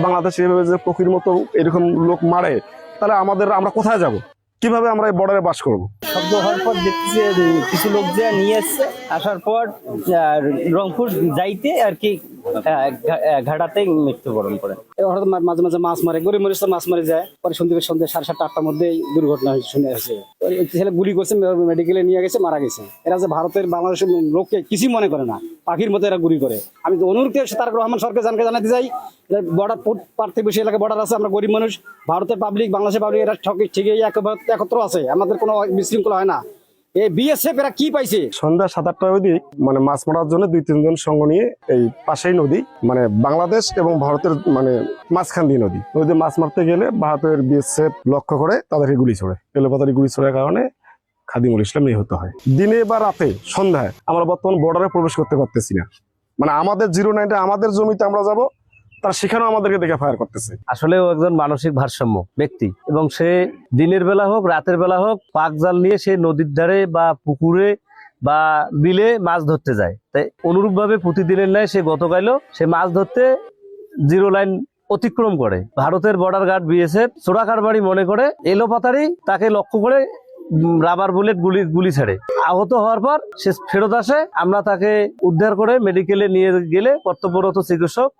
বাংলাদেশে এভাবে যে পক্ষীর মতো এরকম লোক মারে, তাহলে আমরা কোথায় যাব? কিভাবে আমরা এই বর্ডারে বাস করব? শব্দ হওয়ার পর দেখতেছি কিছু লোক যে নিয়ে আসছে, আসার পর রংপুর যাইতে আর কি ঘাটাতে মৃত্যুবরণ করে। মাঝে মাঝে মাছ মারে, গরিব মানুষ তো মাছ মারে যায়। পরে সন্ধ্যে 7:30-8টার মধ্যে দুর্ঘটনা শুনে আসে। ছেলে গুলি করছে, মেডিকেলে নিয়ে গেছে, মারা গেছে। এরা যে ভারতের বাংলাদেশের লোককে কিছুই মনে করে না, পাখির মতো এরা গুলি করে। আমি অনুরোধ তারেক রহমান সরকার জানাতে চাই, বর্ডার পার্থিবী এলাকায় বর্ডার আছে, আমরা গরিব মানুষ, ভারতের পাবলিক, বাংলাদেশের পাবলিক, এরা ঠিকই একত্র আছে, আমাদের কোনো বিশৃঙ্খলা হয় না। এই বিএসএফ এরা কি পাইছে? সন্ধ্যা 7-8টার অবধি মাছ মারার জন্য 2-3 জন সঙ্গ নিয়ে এই পাশেই নদী, বাংলাদেশ এবং ভারতের মাঝখান দিয়ে নদী মাছ মারতে গেলে ভারতের বিএসএফ লক্ষ্য করে তাদেরকে গুলি ছোড়ে। এলোপাতারি গুলি ছোড়ার কারণে খাদিমুল ইসলাম নিহত হয়। দিনে বা রাতে সন্ধ্যায় আমরা বর্তমান বর্ডারে প্রবেশ করতে পারতেছি না। আমাদের 09-টা আমাদের জমিতে আমরা যাব, তারা সেখানেও আমাদেরকে দেখে ফায়ার করতেছে। আসলে ও একজন মানসিক ভারসাম্য ব্যক্তি, এবং সে দিনের বেলা হোক রাতের বেলা হোক পাক জাল নিয়ে সে নদীর ধারে বা পুকুরে বা বিলে মাছ ধরতে যায়। তাই অনুরূপ ভাবে প্রতিদিনের ন্যায় সে গতকালও সে মাছ ধরতে 0 লাইন অতিক্রম করে ভারতের বর্ডার গার্ড বিএসএফ চোরাকারবারি মনে করে এলোপাতারি তাকে লক্ষ্য করে রাবার বুলেট গুলি ছাড়ে। আহত হওয়ার পর সে ফেরত আসে। আমরা তাকে উদ্ধার করে মেডিকেলে নিয়ে গেলে কর্তব্যরত চিকিৎসক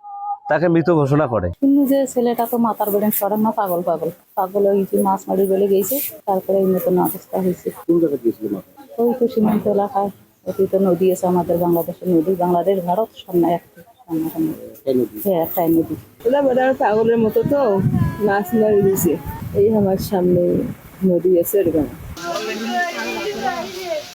তাকে মৃত ঘোষণা করে। কিন্তু যে ছেলেটা তো মাথার বেড়ে সরেন না, পাগল হয়েছে, মাছ মারি বলে গেছে, তারপরে এই মতন অবস্থা হয়েছে। ওই তো সীমান্ত এলাকায়, ওই তো নদী আছে আমাদের বাংলাদেশের নদী, বাংলাদেশ ভারত সামনে একটাই নদী। পাগলের মতো তো মাছ মারি দিয়েছে, এই আমার সামনে নদী আছে এরকম।